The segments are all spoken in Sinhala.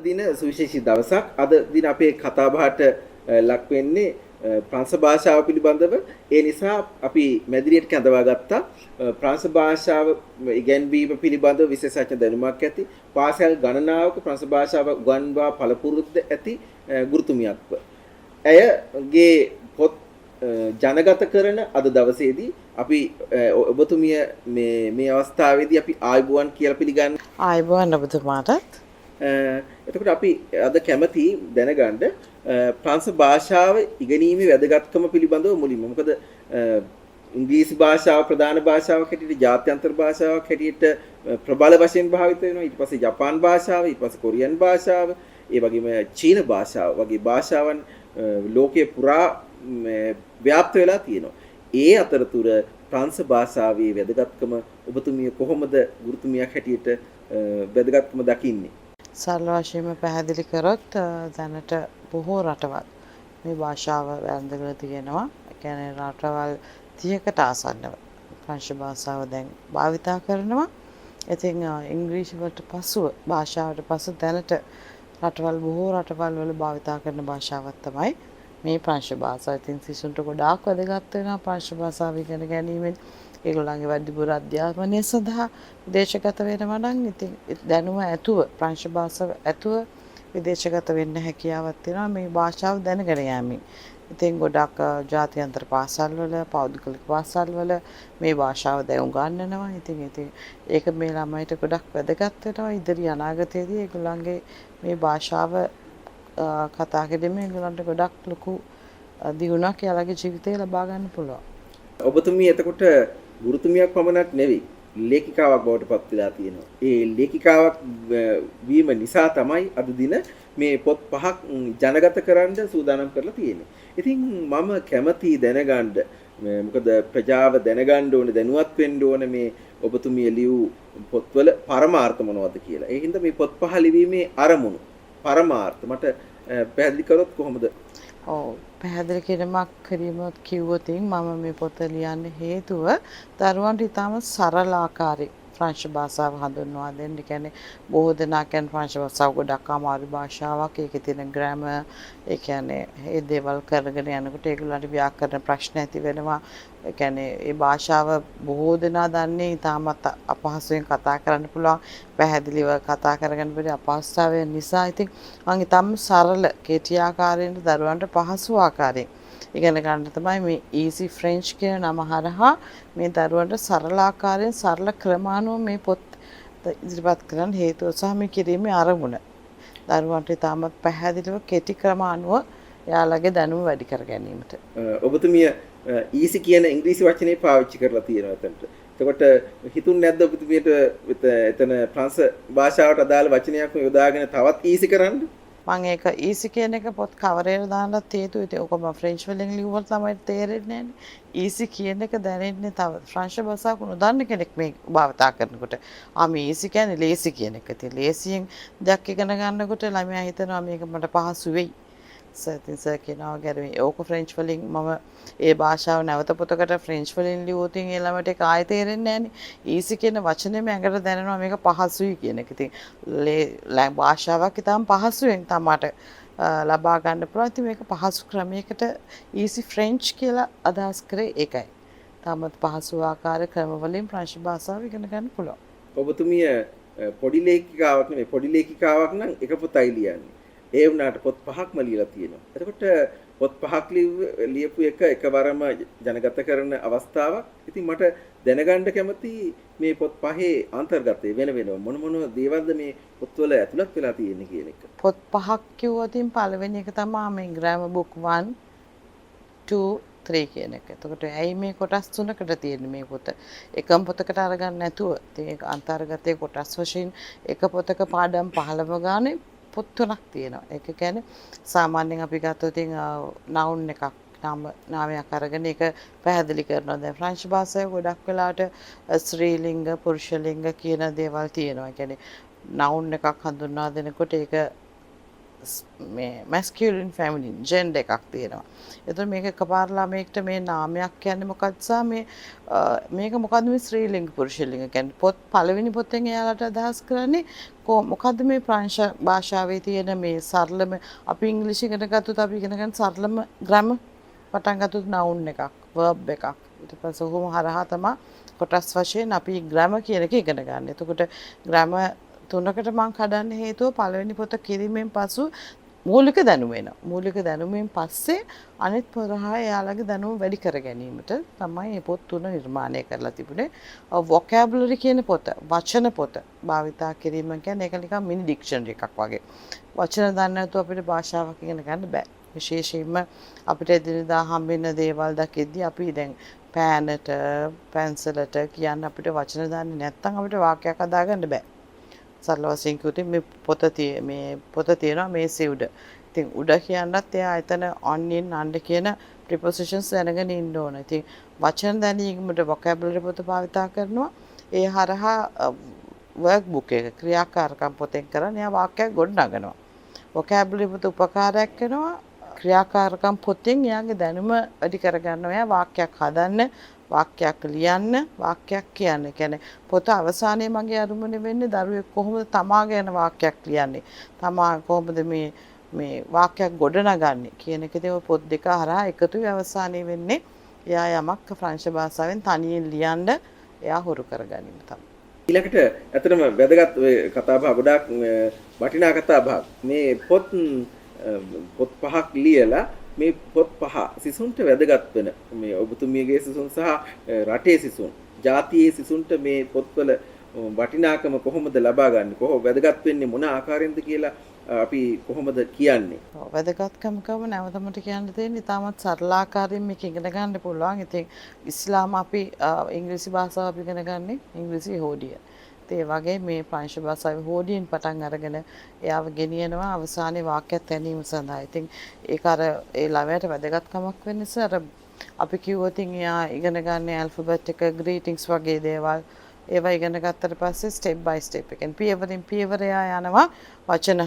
දින සුවිශේෂී දවසක්. අද දින අපේ කතාබහට ලක් වෙන්නේ ප්‍රංශ භාෂාව පිළිබඳව. ඒ නිසා අපි මැදිරියට කැඳවා ගත්තා ප්‍රංශ භාෂාව ඉගෙනවීම පිළිබඳව විශේෂඥ දැනුමක් ඇති පාසල් ගණනාවක ප්‍රංශ භාෂාව උගන්වා පළපුරුද්ද ඇති ගුරුතුමියක්ව. ඇයගේ පොත් ජනගත කරන අද දවසේදී අපි ඔබතුමිය මේ අවස්ථාවේදී අපි ආයුබෝවන් කියලා පිළිගන්න. ආයුබෝවන් ඔබතුමාටත්. එතකොට අපි අද කැමති දැනගන්න ප්‍රංශ භාෂාව ඉගෙනීමේ වැදගත්කම පිළිබඳව මුලින්ම. මොකද ඉංග්‍රීසි භාෂාව ප්‍රධාන භාෂාවක් හැටියට ජාත්‍යන්තර භාෂාවක් හැටියට ප්‍රබල වශයෙන් භාවිත වෙනවා. ඊට පස්සේ ජපාන් භාෂාව, ඊට පස්සේ කොරියන් භාෂාව, ඒ වගේම චීන භාෂාව වගේ භාෂාවන් ලෝකයේ පුරා ව්‍යාප්ත වෙලා තියෙනවා. ඒ අතරතුර ප්‍රංශ භාෂාවේ වැදගත්කම ඔබතුමිය කොහොමද ගුරුතුමියක් හැටියට වැදගත්කම දකින්නේ? සරල වශයෙන්ම පැහැදිලි කරොත් දැනට බොහෝ රටවල් මේ භාෂාව වැළඳගෙන තියෙනවා. ඒ කියන්නේ රටවල් 30කට ආසන්නව ප්‍රංශ භාෂාව දැන් භාවිතා කරනවා. ඉතින් ඉංග්‍රීසි වලට පසුව භාෂාවට පසු දැනට බොහෝ රටවල් වල භාවිතා කරන භාෂාවක් තමයි මේ ප්‍රංශ භාෂාව. ඉතින් සිසුන්ට ගොඩාක් වැදගත් වෙනවා ප්‍රංශ භාෂාව ඉගෙන ගැනීමෙන්. ඒගොල්ලන්ගේ වැඩිපුර අධ්‍යාපනය සඳහා විදේශගත වෙනවා නම් ඉතින් දැනුම ඇතුව ප්‍රංශ භාෂාව ඇතුව විදේශගත වෙන්න හැකියාවක් තියෙනවා මේ භාෂාව දැනගෙන යෑමෙන්. ඉතින් ගොඩක් ජාත්‍යන්තර පාසල්වල පෞද්ගලික පාසල්වල මේ භාෂාව දැන් උගන්වනවා. ඉතින් ඒක මේ ළමයිට ගොඩක් වැදගත් වෙනවා. ඉදිරි අනාගතයේදී ඒගොල්ලන්ගේ මේ භාෂාව කතා කිරීමෙන් ඒගොල්ලන්ට ගොඩක් ලොකු දියුණුවක් යාළගේ ජීවිතේ ලබා ගන්න පුළුවන්. ඔබතුමිය එතකොට ගුරුතුමියක් පමණක් නෙවෙයි ලේඛිකාවක් බවට පත් වෙලා තියෙනවා. ඒ ලේඛිකාවක් වීම නිසා තමයි අද දින මේ පොත් පහක් ජනගත කරන්න සූදානම් කරලා තියෙන්නේ. ඉතින් මම කැමති දැනගන්න මොකද ප්‍රජාව දැනගන්න ඕනේ දැනුවත් වෙන්න ඕනේ මේ ඔබතුමිය ලියූ පොත්වල පරමාර්ථ මොනවද කියලා. ඒ හින්දා මේ පොත් පහ ලිවීමේ අරමුණු පරමාර්ථ මට පැහැදිලි කරොත් කොහොමද? ඔව් පැහැදිලි කිරීමක් කිව්වොත් මම මේ පොත ලියන්න හේතුව දරුවන්ට ඉතාම සරල ආකාරයේ ප්‍රංශ භාෂාව හඳුන්වා දෙන්න. ඒ කියන්නේ බොහෝ දෙනා කියන ප්‍රංශ භාෂාව ගොඩක් අමාරු භාෂාවක්. ඒකේ තියෙන ග්‍රැමර් ඒ කියන්නේ මේ දේවල් කරගෙන යනකොට ඒගොල්ලන්ට ව්‍යාකරණ ප්‍රශ්න ඇති වෙනවා. ඒ කියන්නේ මේ භාෂාව බොහෝ දෙනා දන්නේ ඉතාමත් අපහසුයෙන් කතා කරන්න පුළුවන්. පැහැදිලිව කතා කරගන්න බැරි අපහසුතාවය නිසා ඉතින් මම ඉතාම සරල කෙටි ආකාරයෙන් දරුවන්ට පහසු ආකාරයෙන් ඉගෙන ගන්න තමයි මේ easy French කියන නම හරහා මේ දරුවන්ට සරල ආකාරයෙන් සරල ක්‍රමානුව මේ පොත් ඉදිරිපත් කරන්න හේතුව සහ මේ කිරීමේ අරමුණ. දරුවන්ට ඉතාමත් පැහැදිලිව කෙටි ක්‍රමානුව එයාලගේ දැනුම වැඩි කර ගැනීමට. ඔබතුමිය easy කියන ඉංග්‍රීසි වචනේ පාවිච්චි කරලා තියෙනවා එතනට. එතකොට හිතුන්නේ නැද්ද ඔබතුමියට එතන ප්‍රංශ භාෂාවට අදාළ වචනයක් යොදාගෙන තවත් easy කරන්න? මම ඒක ඊසි කියන එක පොත් කවරේට දාන්නත් හේතුව ඉතින් ඔක මම ෆ්‍රෙන්ච් වලින් ලියුවොත් තමයි තේරෙන්නේ නැහැ. ඊසි කියන එක දැනෙන්නේ තව ෆ්‍රංශ භාෂාවක් නොදන්න කෙනෙක් මේ භාවිතා කරනකොට. මේ ඊසි කියන්නේ ලේසි කියන එක. ඉතින් ලේසියෙන් දෙයක් ඉගෙන ගන්නකොට ළමයා හිතනවා මේක මට පහසු වෙයි. සර් කියනවා ගැරේ ඕක ෆ්‍රෙන්ච් වලින් මම ඒ භාෂාව නැවත පොතකට ෆ්‍රෙන්ච් වලින් ලියුවොත් ඒ ළමයට ඒක ආයෙ තේරෙන්නේ නැහනේ. ඊසි කියන වචනේම ඇඟට දැනෙනවා මේක පහසුයි කියන එක. ඉතින් භාෂාවක් ඉතාම පහසුවෙන් තමයි ලබා ගන්න පුළුවන්. ඉතින් මේක පහසු ක්‍රමයකට ඊසි ෆ්‍රෙන්ච් කියලා අදහස් කරේ ඒකයි. තාමත් පහසු ආකාර ක්‍රම වලින් ප්‍රංශ භාෂාව ඉගෙන ගන්න පුළුවන්. ඔබතුමිය පොඩි ලේඛිකාවක් නෙමෙයි පොඩි ලේඛිකාවක් නම් එක පොතයි ලියන්නේ. ඒ වුණාට පොත් පහක්ම ලියලා තියෙනවා. එතකොට පොත් පහක් ලියපු එකවරම ජනගත කරන අවස්ථාවක්. ඉතින් මට දැනගන්න කැමති මේ පොත් පහේ අන්තර්ගතය වෙන මොන දේවල්ද මේ පොත්වල ඇතුළත් වෙලා තියෙන්නේ කියන එක. පොත් පහක් කිව්වොත් පළවෙනි එක තමයි මේ ග්‍රෑමර් බුක් 1 2 3 කියන එක. එතකොට ඇයි මේ කොටස් තුනකට තියෙන්නේ මේ පොත? එකම පොතකට අරගන්න නැතුව ඉතින් ඒක අන්තර්ගතයේ කොටස් වශයෙන් එක පොතක පාඩම් 15 ගානේ පොත් තුනක් තියෙනවා. ඒක කියන්නේ සාමාන්‍යයෙන් අපි ගත්තොත් noun එකක් නාමයක් අරගෙන ඒක පැහැදිලි කරනවා. දැන් ෆ්‍රංච් භාෂාවේ ගොඩක් වෙලාවට ස්ත්‍රීලිංග පුරුෂලිංග කියන දේවල් තියෙනවා. ඒ කියන්නේ noun එකක් හඳුන්වා දෙනකොට ඒක මේ මැස්කියුලින් ෆැමිලින් ජෙන්ඩර් එකක් තියෙනවා. එතකොට මේක එකපාරලා මේකට මේ නාමයක් කියන්නේ මොකක්ද මේක මොකද්ද මේ ස්ත්‍රීලිංග පුරුෂලිංග කියන්නේ පොත් පළවෙනි පොතෙන් එයාලට අදහස් කරන්නේ මොකද්ද මේ ප්‍රංශ භාෂාවේ තියෙන මේ සරලම අපි ඉංග්‍රීසි ඉගෙන ගත්තොත් අපි ඉගෙන ගන්න සරලම ග්‍රැමර් පටන් ගත්තොත් නවුන් එකක් verb එකක් ඊට පස්සේ ඔහොම හරහා තමයි කොටස් වශයෙන් අපි ග්‍රැමර් කියන එක ඉගෙන ගන්න. එතකොට ග්‍රැමර් තුනකට මම කඩන්න හේතුව පළවෙනි පොත කිරීමෙන් පසු මූලික දැනුම වෙනවා. මූලික දැනුමෙන් පස්සේ අනිත් පොරහා එයාලගේ දැනුම වැඩි කර ගැනීමට තමයි මේ පොත් තුන නිර්මාණය කරලා තිබුණේ. vocabulary කියන පොත, වචන පොත භාවිතා කිරීම කියන්නේ ඒක නිකන් මිනි ඩික්ෂනරි එකක් වගේ. වචන දන්නේ නැතුව අපිට භාෂාවක් ඉගෙන ගන්න බෑ. විශේෂයෙන්ම අපිට එදිනෙදා හම්බෙන දේවල් දකිද්දී අපි දැන් පෑනට, පැන්සලට කියන්න අපිට වචන දන්නේ නැත්නම් අපිට වාක්‍යයක් හදාගන්න බෑ. සරල වශයෙන් කිව්වොත් මේ පොත තියෙනවා මේසේ උඩ. ඉතින් උඩ කියන්නත් එයා එතන on in under කියන prepositions දැනගෙන ඉන්න ඕන. ඉතින් වචන දැනීමට vocabulary පොත භාවිතා කරනවා. ඒ හරහා work book එක ක්‍රියාකාරකම් පොතෙන් කරන්නේ එයා වාක්‍යයක් ගොඩනගනවා. vocabulary පොත උපකාරයක් වෙනවා. ක්‍රියාකාරකම් පොතෙන් එයාගේ දැනුම වැඩි කරගන්නවා. එයා වාක්‍යයක් හදන්න, වාක්‍යයක් ලියන්න, වාක්‍යයක් කියන්න. කියන්නේ පොත අවසානයේ මගේ අරුමුණ වෙන්නේ දරුවෙක් කොහොමද තමා ගැන වාක්‍යයක් ලියන්නේ. තමා කොහොමද මේ වාක්‍යයක් ගොඩනගන්නේ කියන එකදී ඔය පොත් දෙක හරහා එකතු වෙ අවසානයේ වෙන්නේ එයා යමක් ප්‍රංශ භාෂාවෙන් තනියෙන් ලියන්න එයා හුරු කරගැනීම තමයි. ඊළඟට ඇත්තටම වැදගත් ඔය කතා බහ ගොඩාක් වටිනා කතා බහ. මේ පොත් පහක් ලියලා මේ පොත් පහ සිසුන්ට වැදගත් වෙන මේ ඔබතුමියගේ සිසුන් සහ රටේ සිසුන් ජාතියේ සිසුන්ට මේ පොත්වල වටිනාකම කොහොමද ලබා ගන්න කොහොම වැදගත් වෙන්නේ මොන ආකාරයෙන්ද කියලා අපි කොහොමද කියන්නේ වැදගත්කම නැවත මට කියන්න තියෙන්නේ ඉතාමත් සරල ආකාරයෙන් මේක ඉගෙන ගන්න පුළුවන්. ඉතින් ඉස්ලාම අපි ඉංග්‍රීසි භාෂාව අපි ඉගෙන ගන්නේ ඉංග්‍රීසි හෝඩිය. ඒ වගේ මේ ප්‍රංශ භාෂාවේ හෝඩියෙන් පටන් අරගෙන එයාව ගෙනියනවා අවසානයේ වාක්‍යයක් තැනීම සඳහා. ඉතින් ඒක අර ඒ ළමයාට වැදගත්කමක් වෙන නිසා අර අපි කිව්වොත් එයා ඉගෙන ගන්න ඇල්ෆබෙට් එක ග්‍රීටින්ග්ස් වගේ දේවල් ඒවා ඉගෙන ගත්තට පස්සේ ස්ටෙප් බයි ස්ටෙප් එකෙන් පියවරින් පියවර යනවා වචන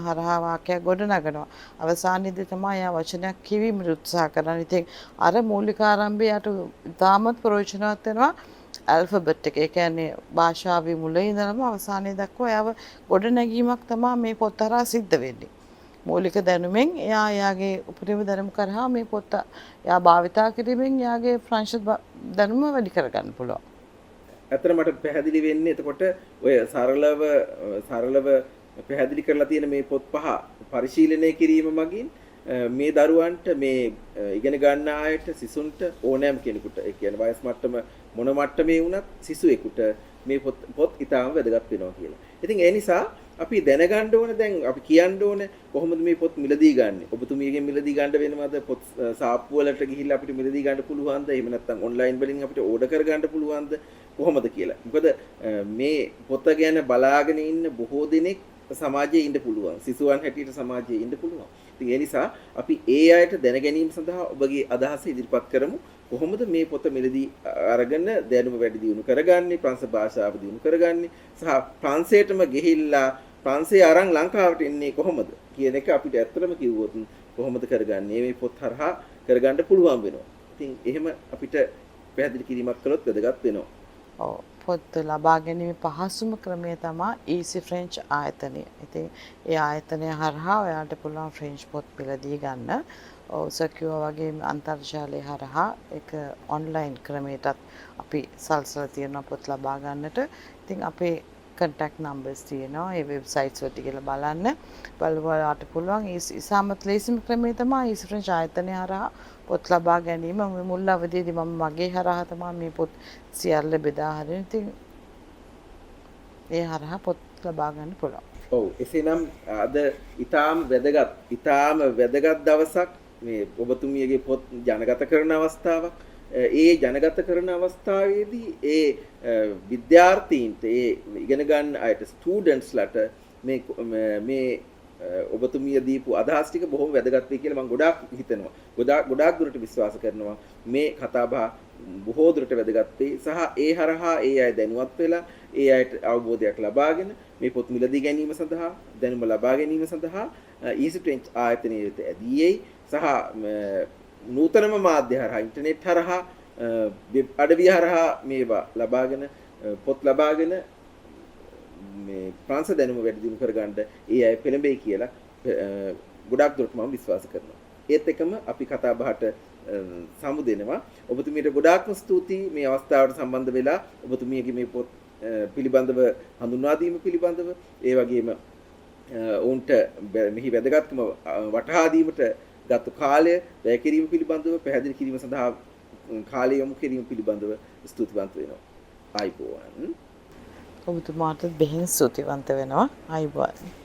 හරහා වාක්‍යයක් ගොඩනගනවා. අවසානයේදී තමයි එයා වචනයක් කියවීමට උත්සාහ කරන්නේ. ඉතින් අර මූලික ආරම්භයට ඉතාමත් ප්‍රයෝජනවත් වෙනවා. ඇල්ෆබෙට් එක. ඒ කියන්නේ භාෂාවේ මුලින් ඉඳලම අවසානයේ දක්වා එයාව ගොඩනැගීමක් තමයි මේ පොත් හරහා සිද්ධ වෙන්නේ. මූලික දැනුමෙන් එයාගේ උපරිම දැනුම කරහා මේ පොත් එයා භාවිතා කිරීමෙන් එයාගේ ප්‍රංශ දැනුම වැඩි කරගන්න පුළුවන්. ඇත්තට මට පැහැදිලි වෙන්නේ එතකොට ඔය සරලව පැහැදිලි කරලා තියෙන මේ පොත් පහ පරිශීලනය කිරීම මගින් මේ දරුවන්ට මේ ඉගෙන ගන්න ආයත සිසුන්ට ඕනෑම කෙනෙකුට ඒ කියන්නේ වයස් මට්ටම මොන මට්ටමේ වුණත් සිසුවෙකුට මේ පොත් ඉතාම වැදගත් වෙනවා කියලා. ඉතින් ඒ නිසා අපි දැනගන්න ඕන දැන් අපි කියන්න ඕන කොහොමද මේ පොත් මිලදී ගන්නෙ? ඔබතුමියගෙන් මිලදී ගන්න වෙනවද? පොත් සාප්පු වලට ගිහිල්ලා අපිට මිලදී ගන්න පුළුවන්ද? එහෙම නැත්නම් ඔන්ලයින් වලින් අපිට ඕඩර් කර ගන්න පුළුවන්ද? කොහොමද කියලා. මොකද මේ පොත ගැන බලාගෙන ඉන්න බොහෝ දෙනෙක් සමාජයේ ඉන්න පුළුවන්. සිසුවන් හැටියට සමාජයේ ඉන්න පුළුවන්. ඉතින් ඒ නිසා අපි ඒ අයට දැන ගැනීම සඳහා ඔබගේ අදහස ඉදිරිපත් කරමු. කොහොමද මේ පොත මිලදී අරගෙන දැනුම වැඩි දියුණු කරගන්නේ, ප්‍රංශ භාෂාව දියුණු කරගන්නේ සහ ප්‍රංශයටම ගිහිල්ලා ප්‍රංශය අරන් ලංකාවට එන්නේ කොහොමද කියන එක අපිට ඇත්තටම කිව්වොත් කොහොමද කරගන්නේ මේ පොත් හරහා කරගන්න පුළුවන් වෙනවා. ඉතින් එහෙම අපිට පැහැදිලි කිරීමක් කළොත් වැදගත් වෙනවා. ඔව් පොත් ලබා ගැනීම පහසුම ක්‍රමය තමයි Easy French ආයතනය. ඉතින් ඒ ආයතනය හරහා ඔයාලට පුළුවන් ෆ්‍රෙන්ච් පොත් මිලදී ගන්න. ඔව් සකියුව වගේ අන්තර්ජාලය හරහා ඒක ඔන්ලයින් ක්‍රමයටත් අපි සල්සලා තියෙන පොත් ලබා ගන්නට. ඉතින් අපේ contact numbers තියෙනවා. ඒ වෙබ්සයිට්ස් වලට ගිහලා බලන්න. බලුවාට පුළුවන් ඉසාමත් ලේසිම ක්‍රමය තමයි Easy French ආයතනය හරහා පොත් ලබා ගැනීම. මුල් අවදියේදී මම මගේ හරහා තමයි මේ පොත් සියල්ල බෙදා හරින. ඉතින් ඒ හරහා පොත් ලබා ගන්න පුළුවන්. ඔව් එසේනම් අද ඊටාම වැදගත් දවසක් මේ ඔබතුමියගේ පොත් ජනගත කරන අවස්ථාවක්. ඒ ජනගත කරන අවස්ථාවේදී ඒ විද්‍යාර්ථීන්ට ඒ ඉගෙන ගන්න අයට ස්ටුඩන්ට්ස්ලට මේ ඔබතුමිය දීපු අදහස් ටික බොහොම වැදගත් වෙයි කියලා මම ගොඩාක් හිතනවා. ගොඩාක් දුරට විශ්වාස කරනවා. මේ කතාබහ බොහෝ දුරට වැදගත් වෙයි සහ ඒ හරහා ඒ අය දැනුවත් වෙලා ඒ අයට අවබෝධයක් ලබාගෙන මේ පොත් මිලදී ගැනීම සඳහා දැනුම ලබා ගැනීම සඳහා ඊසි ට්‍රෙන්ච් ආයතනයේ වෙත ඇදීයි සහ නූතනම මාධ්‍ය හරහා ඉන්ටර්නෙට් හරහා වෙබ් අඩවිය හරහා මේවා ලබාගෙන පොත් ලබාගෙන මේ ප්‍රංශ දැනුම වැඩි දියුණු කරගන්න ඒ අය පෙළඹෙයි කියලා ගොඩක් දුරට මම විශ්වාස කරනවා. ඒත් එකම අපි කතා බහට සමු දෙනවා. ඔබතුමියට ගොඩාක්ම ස්තුතියි මේ අවස්ථාවට සම්බන්ධ වෙලා ඔබතුමියගේ මේ පොත් පිළිබඳව හඳුන්වා දීම පිළිබඳව ඒ වගේම ඔවුන්ට මෙහි වැදගත්කම වටහා දීමට ගත කාලය වැය කිරීම පිළිබඳව පැහැදිලි කිරීම සඳහා කාලය යොමු කිරීම පිළිබඳව ස්තුතිවන්ත වෙනවා. ආයිබෝවන්. ඔබතුමාට බෙහෙන් ස්තුතිවන්ත වෙනවා. ආයිබෝවන්.